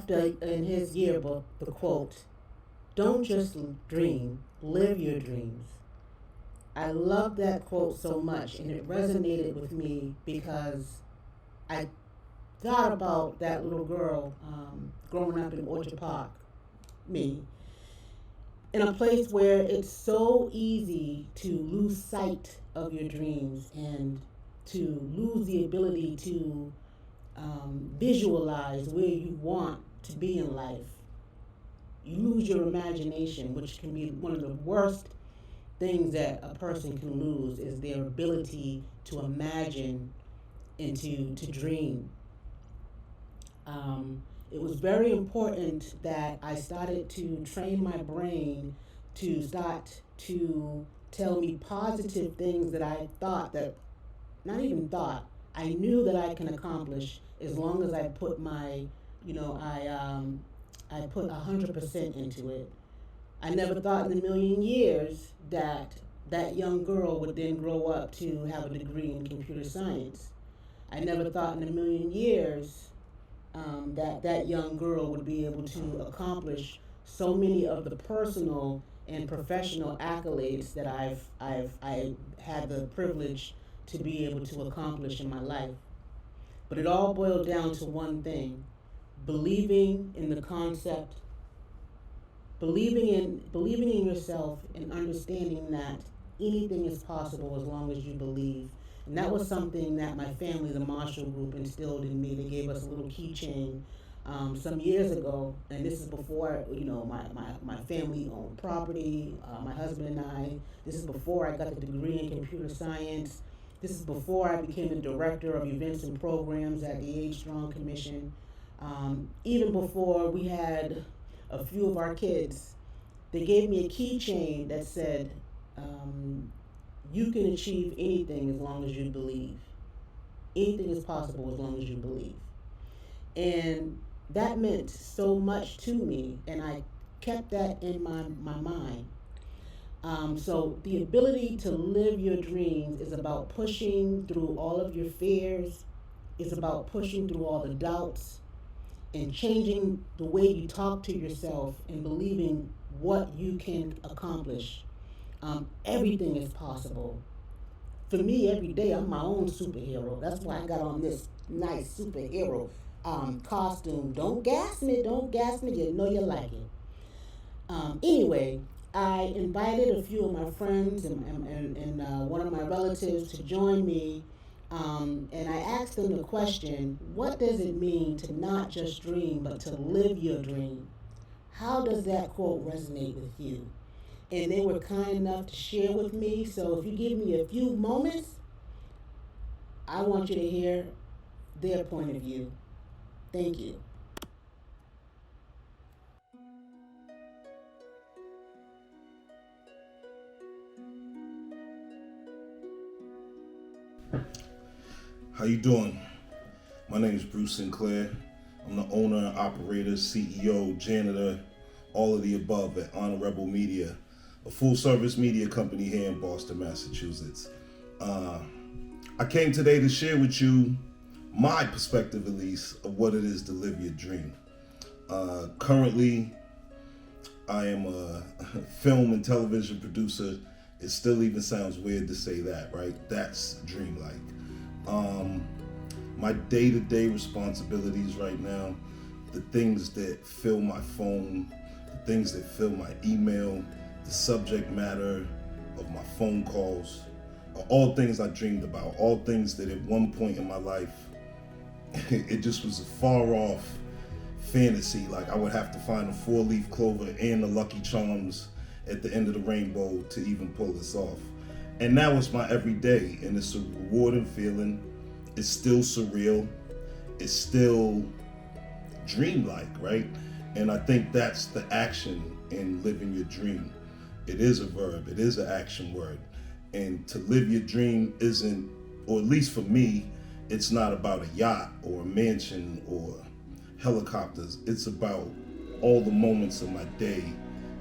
left in his yearbook the quote, "Don't just dream, live your dreams." I love that quote so much, and it resonated with me because I thought about that little girl growing up in Orchard Park, me, in a place where it's so easy to lose sight of your dreams and to lose the ability to visualize where you want to be in life. You lose your imagination, which can be one of the worst things that a person can lose, is their ability to imagine and to dream. It was very important that I started to train my brain to start to tell me positive things that I thought that, not even thought, I knew that I can accomplish as long as I put my, I put 100% into it. I never thought in a million years that that young girl would then grow up to have a degree in computer science. I never thought in a million years that that young girl would be able to accomplish so many of the personal and professional accolades that I had the privilege to be able to accomplish in my life. But it all boiled down to one thing: believing in the concept, believing in yourself, and understanding that anything is possible as long as you believe. And that was something that my family, the Marshall Group, instilled in me. They gave us a little keychain some years ago, and this is before my family owned property. My husband and I. This is before I got the degree in computer science. This is before I became the director of events and programs at the Age Strong Commission. Even before we had a few of our kids, they gave me a keychain that said, "You can achieve anything as long as you believe. Anything is possible as long as you believe." And that meant so much to me, and I kept that in my mind. So the ability to live your dreams is about pushing through all of your fears. It's about pushing through all the doubts and changing the way you talk to yourself and believing what you can accomplish. Everything is possible. For me, every day, I'm my own superhero. That's why I got on this nice superhero costume. Don't gas me, you know you like it. Anyway, I invited a few of my friends and one of my relatives to join me, and I asked them the question: what does it mean to not just dream, but to live your dream? How does that quote resonate with you? And they were kind enough to share with me. So if you give me a few moments, I want you to hear their point of view. Thank you. How you doing? My name is Bruce Sinclair. I'm the owner, operator, CEO, janitor, all of the above at Honor Rebel Media, a full-service media company here in Boston, Massachusetts. I came today to share with you my perspective, at least, of what it is to live your dream. Currently, I am a film and television producer. It still even sounds weird to say that, right? That's dreamlike. My day-to-day responsibilities right now, the things that fill my phone, the things that fill my email, the subject matter of my phone calls, are all things I dreamed about, all things that at one point in my life, it just was a far off fantasy. Like I would have to find a 4-leaf clover and the Lucky Charms at the end of the rainbow to even pull this off. And now it's my everyday, and it's a rewarding feeling. It's still surreal. It's still dreamlike, right? And I think that's the action in living your dream. It is a verb. It is an action word. And to live your dream isn't, or at least for me, it's not about a yacht or a mansion or helicopters. It's about all the moments of my day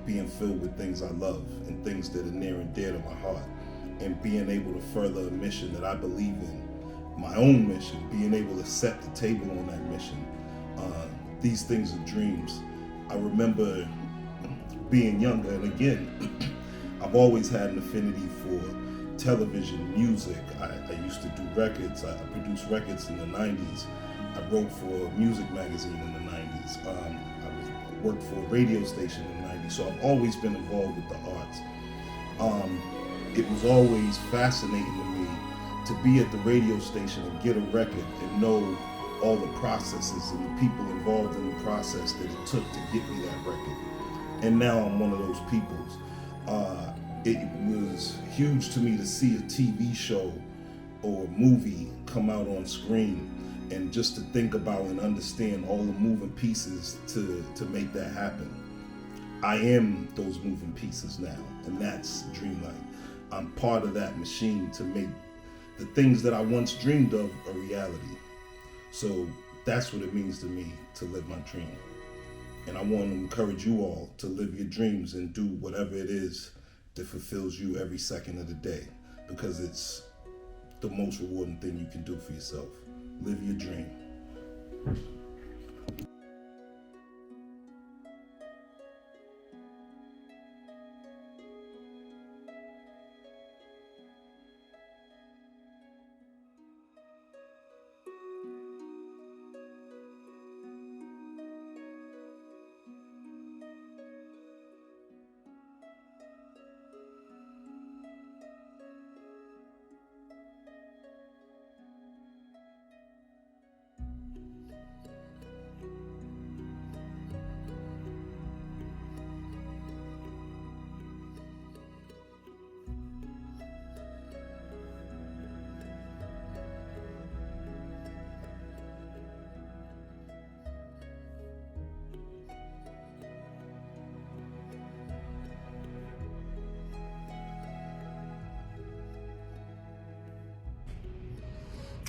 being filled with things I love and things that are near and dear to my heart, and being able to further a mission that I believe in, my own mission, being able to set the table on that mission. these things are dreams. I remember being younger, and again, I've always had an affinity for television, music. I used to do records. I produced records in the 90s. I wrote for a music magazine in the 90s. I worked for a radio station in the 90s. So I've always been involved with the arts. It was always fascinating to me to be at the radio station and get a record and know all the processes and the people involved in the process that it took to get me that record. And now I'm one of those people. It was huge to me to see a TV show or movie come out on screen, and just to think about and understand all the moving pieces to make that happen. I am those moving pieces now, and that's Dreamlight. I'm part of that machine to make the things that I once dreamed of a reality. So that's what it means to me to live my dream. And I want to encourage you all to live your dreams and do whatever it is that fulfills you every second of the day, because it's the most rewarding thing you can do for yourself. Live your dream.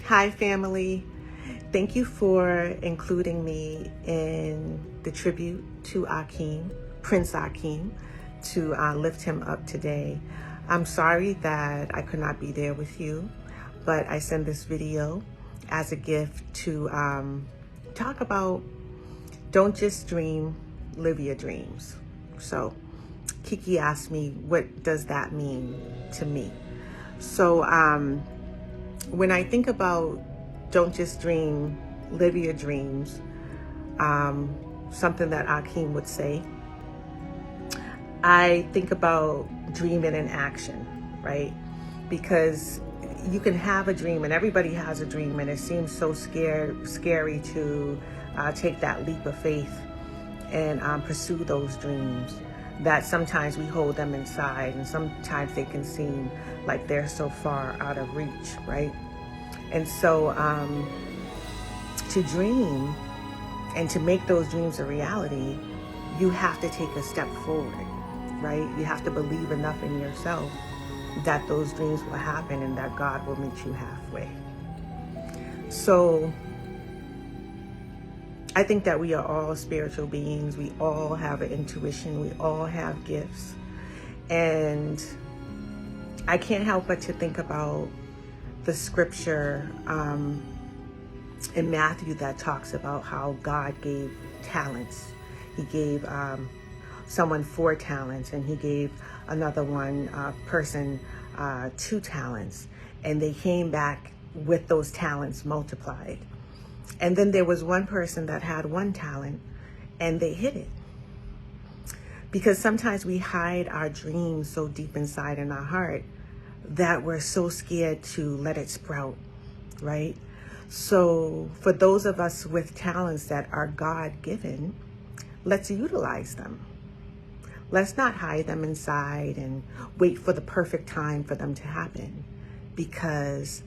Hi, family. Thank you for including me in the tribute to Akeem, Prince Akeem, to lift him up today. I'm sorry that I could not be there with you, but I send this video as a gift to talk about don't just dream, live your dreams. So Kiki asked me, what does that mean to me? So when I think about don't just dream, live your dreams, something that Akeem would say, I think about dreaming in action, right? Because you can have a dream, and everybody has a dream, and it seems so scary to take that leap of faith and pursue those dreams, that sometimes we hold them inside, and sometimes they can seem like they're so far out of reach, right? And so to dream and to make those dreams a reality, you have to take a step forward, right? You have to believe enough in yourself that those dreams will happen and that God will meet you halfway. So I think that we are all spiritual beings. We all have an intuition. We all have gifts. And I can't help but to think about the scripture in Matthew that talks about how God gave talents. He gave someone 4 talents, and he gave another person 2 talents, and they came back with those talents multiplied. And then there was one person that had 1 talent, and they hid it. Because sometimes we hide our dreams so deep inside in our heart that we're so scared to let it sprout, right? So for those of us with talents that are God-given, let's utilize them. Let's not hide them inside and wait for the perfect time for them to happen, because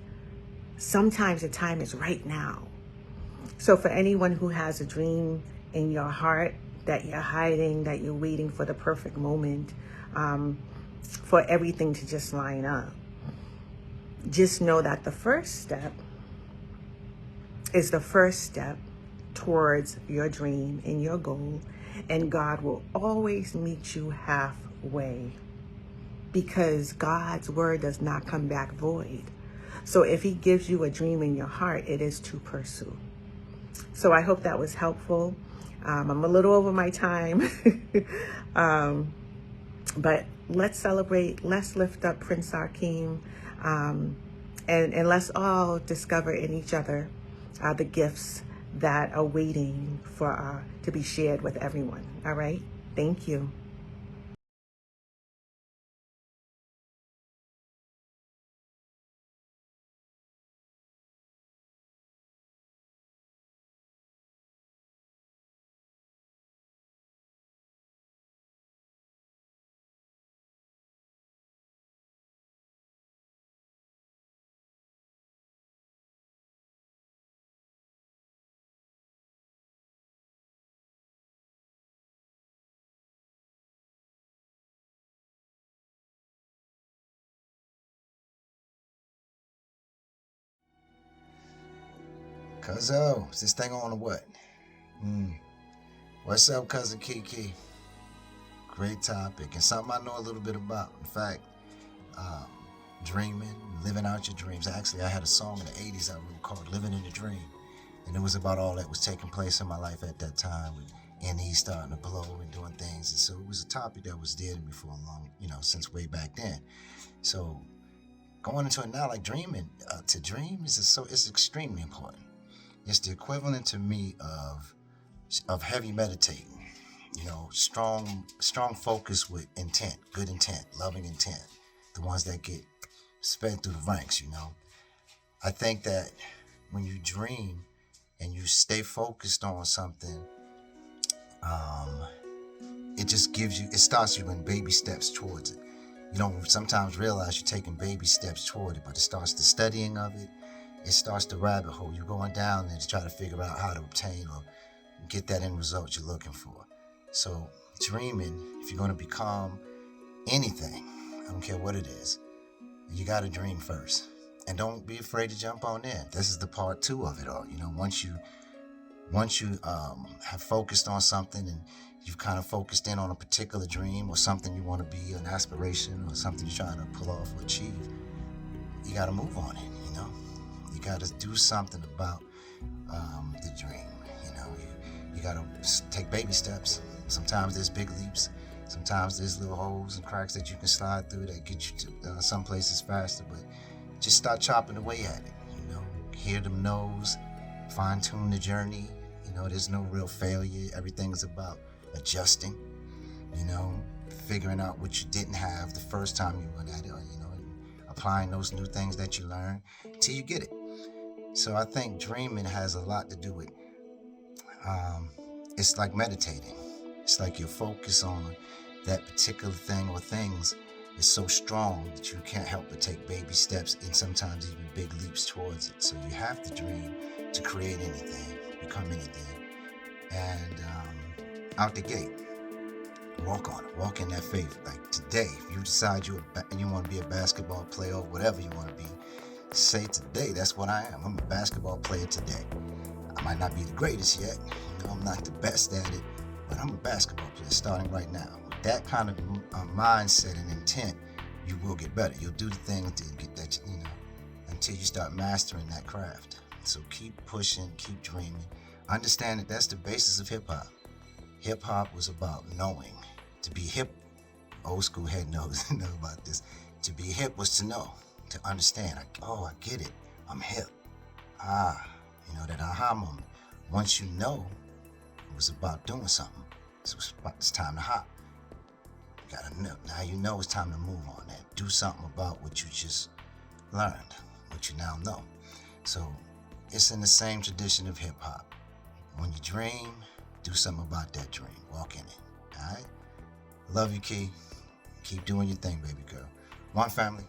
sometimes the time is right now. So for anyone who has a dream in your heart that you're hiding, that you're waiting for the perfect moment, for everything to just line up, just know that the first step is the first step towards your dream and your goal, and God will always meet you halfway, because God's word does not come back void. So if he gives you a dream in your heart, it is to pursue. So I hope that was helpful. I'm a little over my time, but let's celebrate, let's lift up Prince Akeem, and let's all discover in each other the gifts that are waiting for to be shared with everyone. All right? Thank you. Cuzzo, is this thing on or what? What's up, Cousin Kiki? Great topic, and something I know a little bit about. In fact, dreaming, living out your dreams. Actually, I had a song in the 80s I wrote called Living in a Dream. And it was about all that was taking place in my life at that time, with NE starting to blow and doing things. And so it was a topic that was dear to me for a long, since way back then. So going into it now, like dreaming, to dream it's extremely important. It's the equivalent to me of heavy meditating. Strong focus with intent, good intent, loving intent. The ones that get sped through the ranks, I think that when you dream and you stay focused on something, it starts you in baby steps towards it. You don't sometimes realize you're taking baby steps toward it, but it starts the studying of it. It starts the rabbit hole. You're going down there to try to figure out how to obtain or get that end result you're looking for. So dreaming, if you're going to become anything, I don't care what it is, you got to dream first. And don't be afraid to jump on in. This is the part 2 of it all. Once you have focused on something and you've kind of focused in on a particular dream or something you want to be, an aspiration or something you're trying to pull off or achieve, you got to move on it, You got to do something about the dream, You got to take baby steps. Sometimes there's big leaps. Sometimes there's little holes and cracks that you can slide through that get you to some places faster. But just start chopping away at it, Hear them no's, fine-tune the journey. There's no real failure. Everything's about adjusting, figuring out what you didn't have the first time you went at it, or, applying those new things that you learn till you get it. So I think dreaming has a lot to do with, it's like meditating. It's like your focus on that particular thing or things is so strong that you can't help but take baby steps and sometimes even big leaps towards it. So you have to dream to create anything, become anything. And out the gate, walk on it, walk in that faith. Like today, if you decide you want to be a basketball player or whatever you want to be, say today, that's what I am. I'm a basketball player today. I might not be the greatest yet, I'm not the best at it, but I'm a basketball player starting right now. With that kind of mindset and intent, you will get better. You'll do the things to get that, until you start mastering that craft. So keep pushing, keep dreaming. Understand that that's the basis of hip hop. Hip hop was about knowing. To be hip, old school head knows know about this. To be hip was to know, to understand. I get it. I'm hip. That aha moment. Once you know, it was about doing something. It's time to hop. You gotta know. Now you know it's time to move on that. Do something about what you just learned, what you now know. So it's in the same tradition of hip hop. When you dream, do something about that dream. Walk in it. All right? Love you, Key. Keep doing your thing, baby girl. One family.